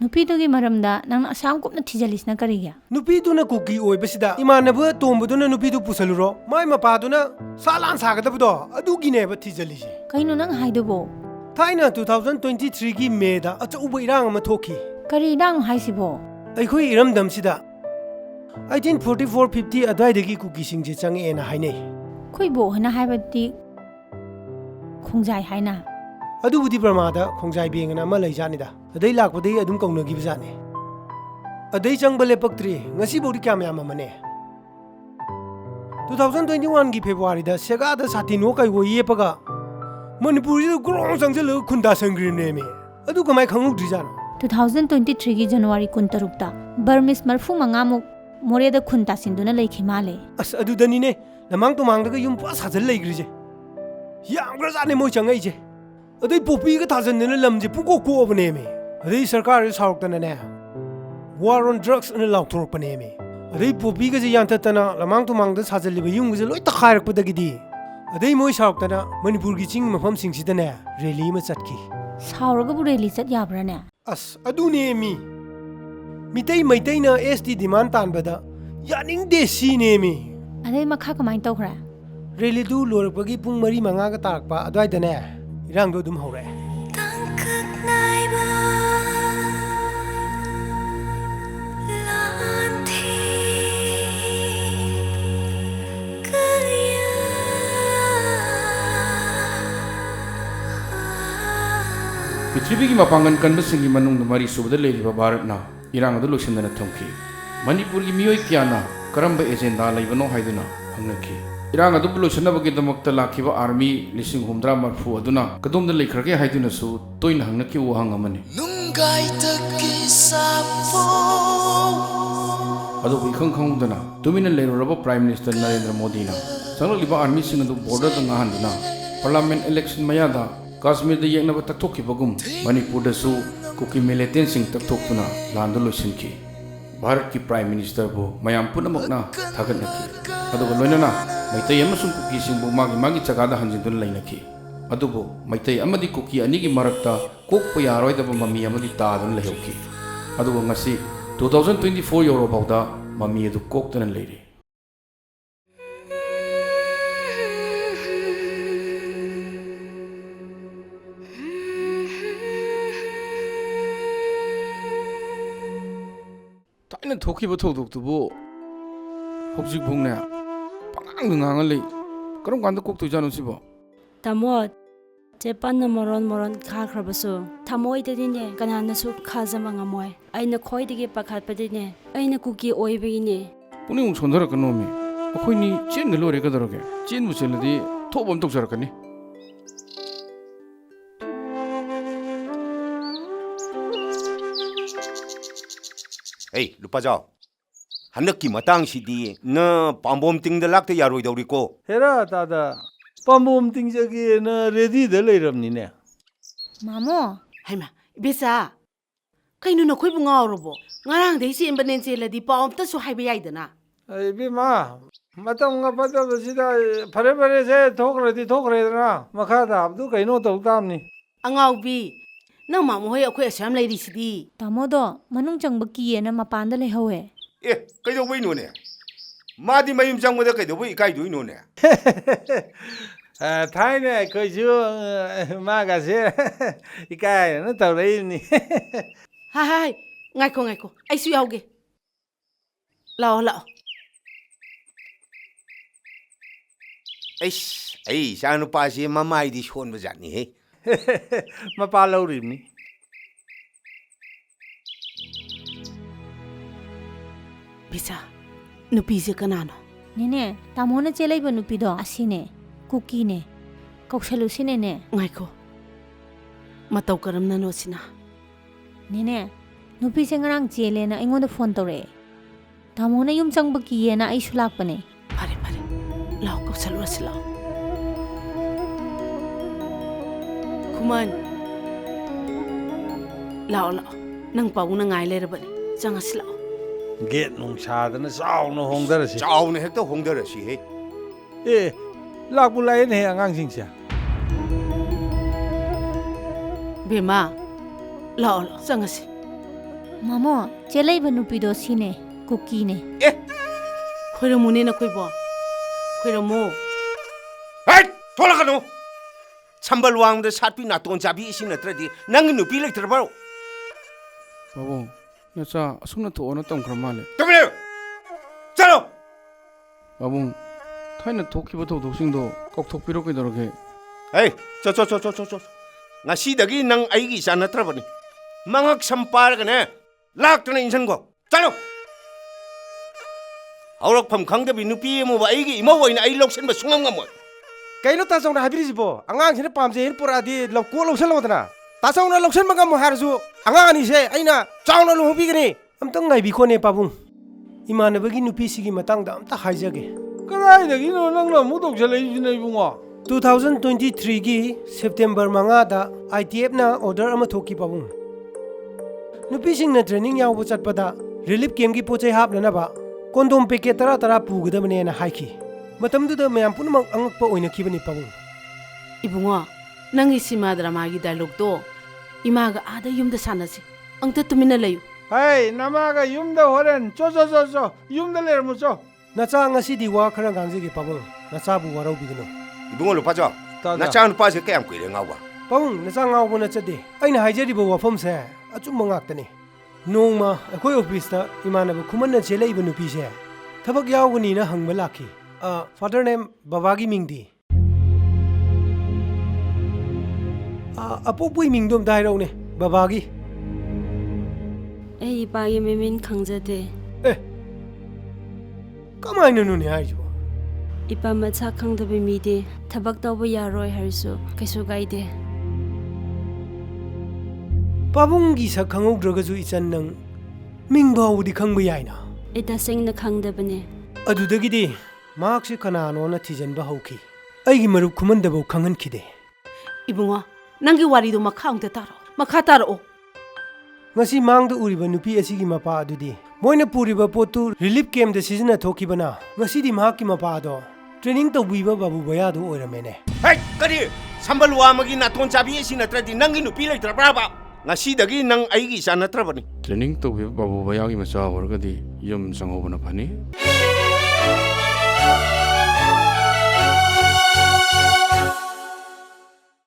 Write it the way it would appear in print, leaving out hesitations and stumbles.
ꯅꯨꯄꯤꯗꯨꯒꯤ ꯃꯔꯝꯗ ꯅꯪꯅ ꯑꯁꯥꯝ ꯀꯨꯞꯅ ꯊꯤꯖꯤꯜꯂꯤꯁꯤꯅ ꯀꯔꯤꯒꯤ? ꯅꯨꯄꯤꯗꯨꯅ ꯀꯨꯀꯤ ꯑꯣꯏꯕꯁꯤꯗ ꯏꯃꯥꯟꯅꯕ ꯇꯣꯝꯕꯗꯨꯅ ꯅꯨꯄꯤꯗꯨ ꯄꯨꯁꯜꯂꯨꯔꯣ ꯃꯥꯏ ꯃꯄꯥꯗꯨꯅ ꯁꯥꯂꯥꯟ ꯁꯥꯒꯗꯕꯗꯣ ꯑꯗꯨꯒꯤꯅꯦꯕ ꯊꯤꯖꯤꯜꯂꯤꯁꯦ ꯀꯩꯅꯣ ꯅꯪ ꯍꯥꯏꯗꯨꯕꯣ? ꯊꯥꯏꯅ 2023ꯒꯤ ꯃꯦꯗ ꯑꯆꯧꯕ ꯏꯔꯥꯡ ꯑꯃ ꯊꯣꯛꯈꯤ ꯀꯔꯤ ꯏꯔꯥꯡꯅꯣ ꯍꯥꯏꯁꯤꯕꯣ? ꯑꯩꯈꯣꯏ ꯏꯔꯝꯗꯝꯁꯤꯗ 1844-50 ꯑꯗꯨꯋꯥꯏꯗꯒꯤ ꯀꯨꯀꯤꯁꯤꯡꯁꯦ ꯆꯪꯉꯛꯑꯦꯅ ꯍꯥꯏꯅꯩ ꯑꯩꯈꯣꯏ ꯕꯣꯛꯍꯣꯏꯅ ꯍꯥꯏꯕꯗꯤ ꯈꯣꯡꯖꯥꯏ ꯍꯥꯏꯅ ꯑꯗꯨꯕꯨꯗꯤ ꯕꯔꯃꯥꯗ ꯈꯣꯡꯖꯥꯏ ꯕꯦꯡ ꯑꯃ ꯂꯩꯖꯥꯠꯅꯤꯗ ꯑꯗꯩ ꯂꯥꯛꯄꯗꯒꯤ ꯑꯗꯨꯝ ꯀꯧꯅꯈꯤꯕꯖꯥꯠꯅꯤ ꯑꯗꯩ ꯆꯪꯕ ꯂꯦꯞꯄꯛꯇ꯭ꯔꯤ ꯉꯁꯤꯐꯥꯎꯗꯤ ꯀꯌꯥꯝ ꯌꯥꯝꯃꯝꯃꯅꯦ 2021ꯒꯤ ꯐꯦꯕ꯭ꯔꯨꯋꯥꯔꯤꯗ ꯁꯦꯒꯥꯗ ꯁꯥꯇꯤꯟꯋꯣ ꯀꯩꯋꯣ ꯌꯦꯞꯄꯒ ꯃꯅꯤꯄꯨꯔꯁꯤꯗ ꯒ꯭ꯔꯣꯡ ꯆꯪꯁꯤꯜꯂꯒ ꯈꯨꯟ ꯇꯥꯁꯟꯈ꯭ꯔꯤꯕꯅꯦꯃꯤ ꯑꯗꯨ ꯀꯃꯥꯏꯅ ꯈꯪꯍꯧꯗ꯭ꯔꯤꯖꯥꯠꯅꯣ? 2023ꯒꯤ ꯖꯅꯋꯥꯔꯤ 23ꯇ ꯕꯔꯃꯤꯁ 35ꯃꯨꯛ ꯃꯣꯔꯦꯗ ꯈꯨꯟ ꯇꯥꯁꯤꯟꯗꯨꯅ ꯂꯩꯈꯤ ꯃꯥꯜꯂꯦ꯫ ꯑꯁ ꯑꯗꯨꯗꯅꯤꯅꯦ ꯂꯃꯥꯡ ꯇꯨꯃꯥꯡꯗꯒ ꯌꯨꯝ ꯄꯨꯔꯥ ꯁꯥꯖꯜ ꯂꯩꯈ꯭ꯔꯤꯁꯦ ꯌꯥꯝꯈ꯭ꯔꯖꯥꯠꯅꯦ ꯃꯣꯏ ꯆꯪꯉꯛꯏꯁꯦ ꯑꯗꯩ ꯄꯣꯄꯤꯒ ꯊꯥꯖꯟꯗꯅ ꯂꯝꯁꯦ ꯄꯨꯡꯀꯣꯛ ꯀꯣꯛꯑꯕꯅꯦꯃꯤ ꯑꯗꯩ ꯁꯔꯀꯥꯔꯁꯦ ꯁꯥꯎꯔꯛꯇꯅꯅꯦ ꯋꯥꯔ ꯑꯣꯟ ꯗ꯭ꯔꯛꯁ ꯑꯅ ꯂꯥꯎꯊꯣꯔꯛꯄꯅꯦꯃꯤ ꯑꯗꯩ ꯄꯣꯄꯤꯒꯁꯦ ꯌꯥꯟꯊꯠꯇꯅ ꯂꯃꯥꯡ ꯇꯨꯃꯥꯡꯗ ꯁꯥꯖꯜꯂꯤꯕ ꯌꯨꯝꯒꯁꯦ ꯂꯣꯏ ꯇꯛꯈꯥꯏꯔꯛꯄꯗꯒꯤꯗꯤ ꯑꯗꯩ ꯃꯣꯏ ꯁꯥꯎꯔꯛꯇꯅ ꯃꯅꯤꯄꯨꯔꯒꯤ ꯆꯤꯡ ꯃꯐꯝꯁꯤꯡꯁꯤꯗꯅꯦ ꯔꯦꯂꯤ ꯑꯃ ꯆꯠꯈꯤ꯫ ꯁꯥꯎꯔꯒꯕꯨ ꯔꯦꯂꯤ ꯆꯠ ꯌꯥꯕ꯭ꯔꯥꯅꯦ? ꯑꯁ ꯑꯗꯨꯅꯦꯃꯤ ꯃꯤꯇꯩ ꯃꯩꯇꯩꯅ ꯑꯦꯁ.ꯇꯤ ꯗꯤꯃꯥꯟ ꯇꯥꯟꯕꯗ ꯌꯥꯅꯤꯡꯗꯦ ꯁꯤꯅꯦꯃꯤ ꯑꯗꯩ ꯃꯈꯥ ꯀꯃꯥꯏꯅ ꯇꯧꯈ꯭ꯔꯦ? ꯔꯦꯂꯤꯗꯨ ꯂꯣꯏꯔꯛꯄꯒꯤ ꯄꯨꯡ 4-5ꯒ ꯇꯥꯔꯛꯄ ꯑꯗꯨꯋꯥꯏꯗꯅꯦ ꯏꯔꯥꯡꯗꯣ ꯑꯗꯨꯝ ꯍꯧꯔꯛꯑꯦ꯫ ꯄ꯭ꯔꯤꯊꯤꯕꯤꯒꯤ ꯃꯄꯥꯡꯒꯜ ꯀꯟꯕꯁꯤꯡꯒꯤ ꯃꯅꯨꯡꯗ ꯃꯔꯤ ꯁꯨꯕꯗ ꯂꯩꯔꯤꯕ ꯚꯥꯔꯠꯅ ꯏꯔꯥꯡ ꯑꯗꯨ ꯂꯣꯏꯁꯤꯟꯗꯅ ꯊꯝꯈꯤ꯫ ꯃꯅꯤꯄꯨꯔꯒꯤ ꯃꯤꯑꯣꯏ ꯀꯌꯥꯅ ꯀꯔꯝꯕ ꯑꯦꯖꯦꯟꯗꯥ ꯂꯩꯕꯅꯣ ꯍꯥꯏꯗꯨꯅ ꯍꯪꯅꯈꯤ꯫ ꯏꯔꯥꯡ ꯑꯗꯨꯕꯨ ꯂꯣꯏꯁꯤꯟꯅꯕꯒꯤꯗꯃꯛꯇ ꯂꯥꯛꯈꯤꯕ ꯑꯥꯔꯃꯤ 70-30 ꯑꯗꯨꯅ ꯀꯗꯣꯝꯗ ꯂꯩꯈ꯭ꯔꯒꯦ ꯍꯥꯏꯗꯨꯅꯁꯨ ꯇꯣꯏꯅ ꯍꯪꯅꯈꯤꯕ ꯋꯥꯍꯪ ꯑꯃꯅꯤ꯫ ꯑꯗꯨꯕꯨ ꯏꯈꯪ ꯈꯪꯍꯧꯗꯅ ꯇꯨꯃꯤꯟꯅ ꯂꯩꯔꯨꯔꯕ ꯄ꯭ꯔꯥꯏꯝ ꯃꯤꯅꯤꯁꯇꯔ ꯅꯔꯦꯟꯗ꯭ꯔ ꯃꯣꯗꯤꯅ ꯆꯪꯂꯛꯂꯤꯕ ꯑꯥꯔꯃꯤꯁꯤꯡ ꯑꯗꯨ ꯕꯣꯔꯗꯔꯗ ꯉꯥꯍꯟꯗꯨꯅ ꯄꯥꯔꯂꯤꯌꯥꯃꯦꯟ ꯏꯂꯦꯛꯁꯟ ꯃꯌꯥꯗ ꯀꯥꯁꯃꯤꯔꯗ ꯌꯦꯛꯅꯕ ꯇꯛꯊꯣꯛꯈꯤꯕꯒꯨꯝ ꯃꯅꯤꯄꯨꯔꯗꯁꯨ ꯀꯨꯀꯤ ꯃꯤꯂꯤꯇꯦꯟꯁꯤꯡ ꯇꯛꯊꯣꯛꯇꯨꯅ ꯂꯥꯟꯗꯨ ꯂꯣꯏꯁꯤꯟꯈꯤ꯫ ꯚꯥꯔꯠꯀꯤ ꯄ꯭ꯔꯥꯏꯝ ꯃꯤꯅꯤꯁꯇꯔꯕꯨ ꯃꯌꯥꯝ ꯄꯨꯝꯅꯃꯛꯅ ꯊꯥꯒꯠꯅꯈꯤ ꯑꯗꯨꯒ ꯂꯣꯏꯅꯅ ꯃꯩꯇꯩ ꯑꯃꯁꯨꯡ ꯀꯨꯀꯤꯁꯤꯡꯕꯨ ꯃꯥꯒꯤ ꯖꯒꯥꯗ ꯍꯟꯖꯤꯟꯗꯨꯅ ꯂꯩꯅꯈꯤ꯫ ꯑꯗꯨꯕꯨ ꯃꯩꯇꯩ ꯑꯃꯗꯤ ꯀꯨꯀꯤ ꯑꯅꯤꯒꯤ ꯃꯔꯛꯇ ꯀꯣꯛꯄ ꯌꯥꯔꯣꯏꯗꯕ ꯃꯃꯤ ꯑꯃꯗꯤ ꯇꯥꯗꯨꯅ ꯂꯩꯍꯧꯈꯤ꯫ ꯑꯗꯨꯒ ꯉꯁꯤ 2024 ꯌꯧꯔꯐꯥꯎꯗ ꯃꯃꯤ ꯑꯗꯨ ꯀꯣꯛꯇꯨꯅ ꯂꯩꯔꯤ꯫ ꯊꯥꯏꯅ ꯊꯣꯛꯈꯤꯕ ꯊꯧꯗꯣꯛꯇꯨꯕꯨ ꯍꯧꯖꯤꯛꯐꯥꯎꯅꯦ ꯄꯉꯥꯡꯗ ꯉꯥꯡꯉ ꯂꯩ ꯀꯔꯝ ꯀꯥꯟꯗ ꯀꯣꯛꯇꯣꯏꯖꯥꯠꯅꯣ ꯁꯤꯕꯣ? ꯇꯥꯃꯣ ꯆꯦꯄꯟꯅ ꯃꯔꯣꯟ ꯈꯥꯈ꯭ꯔꯕꯁꯨ ꯊꯃꯣꯏꯗꯗꯤꯅꯦ ꯀꯅꯥꯅꯁꯨ ꯈꯥꯖꯕ ꯉꯝꯃꯣꯏ꯫ ꯑꯩꯅ ꯈ꯭ꯋꯥꯏꯗꯒꯤ ꯄꯥꯈꯠꯄꯗꯤꯅꯦ ꯑꯩꯅ ꯀꯨꯀꯤ ꯑꯣꯏꯕꯒꯤꯅꯦ꯫ ꯄꯨꯛꯅꯤꯡ ꯁꯣꯟꯊꯔꯛꯀꯅꯣꯃꯤ ꯑꯩꯈꯣꯏꯅꯤ ꯆꯦꯟꯒ ꯂꯣꯏꯔꯦ ꯀꯩꯗꯧꯔꯒꯦ? ꯆꯦꯟꯕꯨ ꯆꯦꯜꯂꯗꯤ ꯊꯣꯛꯄ ꯑꯃ ꯇꯧꯖꯔꯛꯀꯅꯤ꯫ Hey, Lupajao. Hanakki matangsidi na pambom tingda lakta yaroidawriko. Hera tada pambom tingjagi na ready da leiramnine. Mamo, Haima, Bisa. Kainu na khoi bunga orobo. Ngarang dei si embanen cheladi paom ta su haiba yaidana. Ai bima matam nga pada basida pare se thokradi na makha da abdu kaino tawtamni. Angau bi. Nang mamu hoi akhoi asam lai risidi. tamodo manung changba kiyena mapanda lehowe. Eh, kaido no ne. Madi mayum jangmada kaido bui kaido no ne. Thaine koisu ma ga se ikai na tawrei ni. Hai, ngaiko. Ai su yauge. Lao. Ai, sanu pasi mamai di shon bajani he. Mapa laurimni. Bisa. Nupi se kanano. Nene, tamona chelai ba nupido asine, kuki ne, kaushalusine ne. Ngaiko. Matau karam na no sina. Nene, nupi se ngarang chele na ingon da phone tore. Tamona yum changba kiyena ai sulak pane. Pare. Lao kaushalu asila. Kuman. Lao. Nang pau na ngai lerabani. Changasila. Get nung sadana saw no hongdarasi. Chao ne hekta hongdarasi he. Lakbu lai ne angang singsia. Bema. Lao, changasi. ꯃꯥꯃꯣ ꯆꯦ ꯂꯩꯕ ꯅꯨꯄꯤꯗꯣ ꯁꯤꯅꯦ ꯀꯨꯀꯤꯅꯦ ꯈꯣꯏꯔꯝꯃꯨꯅꯦ ꯅꯈꯣꯏꯕꯣ ꯈꯣꯏꯔꯝꯃꯨ ꯍꯦꯠ ꯊꯣꯛꯂꯛꯀꯅꯨ ꯁꯝꯕꯜ ꯋꯥꯡꯃꯗ ꯁꯥꯠꯄꯤ ꯅꯥꯇꯣꯟ ꯆꯥꯕꯤ ꯑꯁꯤ ꯅꯠꯇ꯭ꯔꯗꯤ ꯅꯪꯒꯤ ꯅꯨꯄꯤ ꯂꯩꯇ꯭ꯔꯕ꯭ꯔꯣ ꯄꯥꯕꯨꯡ ꯅꯆꯥ ꯑꯁꯨꯝꯅ ꯊꯣꯛꯑꯣꯅ ꯇꯝꯈ꯭ꯔ ꯃꯥꯜꯂꯦ ꯇꯨꯃꯤꯟ ꯆꯠꯂꯣ ꯄꯥꯕꯨꯡ ꯊꯥꯏꯅ ꯊꯣꯛꯈꯤꯕ ꯊꯧꯗꯣꯛꯁꯤꯡꯗꯣ ꯀꯥꯎꯊꯣꯛꯄꯤꯔꯣ ꯀꯩꯗꯧꯔꯒꯦ ꯍꯦ ꯆꯣ ꯉꯁꯤꯗꯒꯤ ꯅꯪ ꯑꯩꯒꯤ ꯏꯆꯥ ꯅꯠꯇ꯭ꯔꯕꯅꯤ ꯃꯉꯛ ꯁꯝ ꯄꯥꯔꯒꯅꯦ ꯂꯥꯛꯇꯅ ꯏꯟꯁꯟꯈꯣ ꯆꯠꯂꯣ ꯍꯧꯔꯛꯐꯝ ꯈꯪꯗꯕꯤ ꯅꯨꯄꯤ ꯑꯃꯕꯨ ꯑꯩꯒꯤ ꯏꯃꯧ ꯑꯣꯏꯅ ꯑꯩ ꯂꯧꯁꯤꯟꯕ ꯁꯨꯡꯉꯝ ꯉꯝꯃꯣꯏ ꯀꯩꯅꯣ ꯇꯥꯆꯧꯅ ꯍꯥꯏꯕꯤꯔꯤꯁꯤꯕꯣ ꯑꯉꯥꯡꯁꯤꯅ ꯄꯥꯝꯖꯩꯅ ꯄꯨꯔꯛꯑꯗꯤ ꯂꯧꯀꯣ ꯂꯧꯁꯜꯂꯣꯗꯅ ꯇꯥꯆꯧꯅ ꯂꯧꯁꯟꯕ ꯉꯝꯃꯣ ꯍꯥꯏꯔꯁꯨ ꯑꯉꯥꯡ ꯑꯅꯤꯁꯦ ꯑꯩꯅ ꯆꯥꯎꯅ ꯂꯨꯍꯣꯡꯕꯤꯒꯅꯤ ꯑꯝꯇꯪ ꯉꯥꯏꯕꯤꯈꯣꯅꯦ ꯄꯥꯕꯨꯡ ꯏꯃꯥꯟꯅꯕꯒꯤ ꯅꯨꯄꯤꯁꯤꯒꯤ ꯃꯇꯥꯡꯗ ꯑꯝꯇ ꯍꯥꯏꯖꯒꯦ ꯀꯗꯥꯏꯗꯒꯤꯅꯣ ꯅꯪꯅ ꯑꯃꯨꯛ ꯇꯧꯁꯜꯂꯛꯏꯁꯤꯅ ꯏꯕꯨꯡꯉꯣ 2023ꯒꯤ ꯁꯦꯞꯇꯦꯝꯕꯔ 5ꯗ ITFꯅ ꯑꯣꯔꯗꯔ ꯑꯃ ꯊꯣꯛꯈꯤ ꯄꯥꯕꯨꯡ ꯅꯨꯄꯤꯁꯤꯡꯅ ꯇ꯭ꯔꯦꯅꯤꯡ ꯌꯥꯎꯕ ꯆꯠꯄꯗ ꯔꯤꯂꯤꯐ ꯀꯦꯝꯒꯤ ꯄꯣꯠꯆꯩ ꯍꯥꯞꯅꯅꯕ ꯀꯣꯟꯗꯣꯝ ꯄꯦꯀꯦꯠ 10 ꯄꯨꯒꯗꯕꯅꯦꯅ ꯍꯥꯏꯈꯤ ꯃꯇꯝꯗꯨꯗ ꯃꯌꯥꯝ ꯄꯨꯝꯅꯃꯛ ꯑꯉꯛꯄ ꯑꯣꯏꯅꯈꯤꯕꯅꯤ ꯄꯥꯕꯨꯡ 이붕어 ꯅꯪꯒꯤ ꯁꯤꯃꯥ ꯗ꯭ꯔꯃꯥꯒꯤ ꯗꯥꯏꯂꯣꯛꯇꯣ 이마가 아다 ꯌꯨꯝꯗ ꯁꯥꯟꯅꯁꯤ ꯑꯪꯇ ꯇꯨꯃꯤꯟꯅ ꯂꯩꯌꯨ ꯍꯩ ꯅꯃꯥꯒ ꯌꯨꯝꯗ ꯍꯣꯔꯦꯟ ꯆꯣ ꯌꯨꯝꯗ ꯂꯩꯔꯝꯃꯨ ꯆꯣ ꯅꯆꯥ ꯉꯁꯤꯗꯤ ꯋꯥ ꯈꯔ ꯉꯥꯡꯖꯒꯦ ꯄꯥꯕꯨꯡ ꯅꯆꯥꯕꯨ ꯋꯥꯔꯧꯕꯤꯒꯅꯨ 이봉을 루파죠 나짱 누파지 깨암 끄이래 나와 ꯄꯥꯕꯨꯡ ꯅꯆꯥ ꯉꯥꯎꯕ ꯅꯠꯆꯗꯦ ꯑꯩꯅ ꯍꯥꯏꯖꯔꯤꯕ ꯋꯥꯐꯝꯁꯦ ꯑꯆꯨꯝꯕ ꯉꯥꯛꯇꯅꯤ ꯅꯣꯡꯃ ꯑꯩꯈꯣꯏ ꯑꯣꯐꯤꯁꯇ ꯏꯃꯥꯟꯅꯕ ꯈꯨꯃꯟꯅ ꯆꯦꯜꯂꯛꯏꯕ ꯅꯨꯄꯤꯁꯦ ꯊꯕꯛ ꯌꯥꯎꯒꯅꯤꯅ ꯍꯪꯕ ꯂꯥꯛꯈꯤ ꯐꯥꯗꯔ ꯅꯦꯝ ꯕꯕꯥꯒꯤ ꯃꯤꯡꯗꯤ ꯑꯄꯣꯛꯄꯒꯤ ꯃꯤꯡꯗꯣ ꯑꯝꯇ ꯍꯥꯏꯔꯛꯎꯅꯦ ꯕꯕꯥꯒꯤ ꯑꯩ ꯏꯄꯥꯒꯤ ꯃꯃꯤꯡ ꯈꯪꯖꯗꯦ ꯑꯦ ꯀꯃꯥꯏꯅꯅꯣꯅꯦ ꯍꯥꯏꯁꯤꯕꯣ ꯏꯄꯥ ꯃꯁꯛ ꯈꯪꯗꯕ ꯃꯤꯗꯤ ꯊꯕꯛ ꯇꯧꯕ ꯌꯥꯔꯣꯏ ꯍꯥꯏꯔꯁꯨ ꯀꯩꯁꯨ ꯀꯥꯏꯗꯦ ꯄꯥꯕꯨꯡꯒꯤ ꯁꯛ ꯈꯪꯍꯧꯗ꯭ꯔꯒꯁꯨ ꯏꯆꯟ ꯅꯪ ꯃꯤꯡ ꯐꯥꯎꯕꯗꯤ ꯈꯪꯕ ꯌꯥꯏꯅ ꯑꯩ ꯇꯁꯦꯡꯅ ꯈꯪꯗꯕꯅꯦ ꯑꯗꯨꯗꯒꯤꯗꯤ ꯃꯍꯥꯛꯁꯦ ꯀꯅꯥꯅꯣꯅ ꯊꯤꯖꯤꯟꯕ ꯍꯧꯈꯤ ꯑꯩꯒꯤ ꯃꯔꯨꯞ ꯈꯨꯃꯟꯗꯐꯥꯎ ꯈꯪꯍꯟꯈꯤꯗꯦ 이붕어 ꯅꯪꯒꯤ ꯋꯥꯔꯤꯗꯣ ꯃꯈꯥ ꯑꯝꯇ ꯇꯥꯔꯛꯑꯣ ꯃꯈꯥ ꯇꯥꯔꯛꯑꯣ ꯉꯁꯤ ꯃꯥꯡꯗ ꯎꯔꯤꯕ ꯅꯨꯄꯤ ꯑꯁꯤꯒꯤ ꯃꯄꯥ ꯑꯗꯨꯗꯤ ꯃꯣꯏꯅ ꯄꯨꯔꯤꯕ ꯄꯣꯠꯇꯨ ꯔꯤꯂꯤꯐ ꯀꯦꯝꯗ ꯁꯤꯖꯤꯟꯅꯊꯣꯛꯈꯤꯕꯅ ꯉꯁꯤꯗꯤ ꯃꯍꯥꯛꯀꯤ ꯃꯄꯥꯗꯣ ꯇ꯭ꯔꯦꯅꯤꯡ ꯇꯧꯕꯤꯕ ꯕꯥꯕꯨ ꯕꯌꯥꯗꯨ ꯑꯣꯏꯔꯝꯃꯦꯅꯦ ꯍꯦꯠ ꯀꯔꯤ ꯁꯝꯕꯜ ꯋꯥꯡꯃꯒꯤ ꯅꯥꯇꯣꯟ ꯆꯥꯕꯤ ꯑꯁꯤ ꯅꯠꯇ꯭ꯔꯗꯤ ꯅꯪꯒꯤ ꯅꯨꯄꯤ ꯂꯩꯇ꯭ꯔꯕ꯭ꯔꯥꯕ ꯉꯁꯤꯗꯒꯤ ꯅꯪ ꯑꯩꯒꯤ ꯏꯆꯥ ꯅꯠꯇ꯭ꯔꯕꯅꯤ ꯇ꯭ꯔꯦꯅꯤꯡ ꯇꯧꯈꯤꯕ ꯕꯥꯕꯨ ꯕꯌꯥꯒꯤ ꯃꯆꯥ ꯑꯣꯏꯔꯒꯗꯤ ꯌꯨꯝ ꯆꯪꯍꯧꯕꯅ ꯐꯅꯤ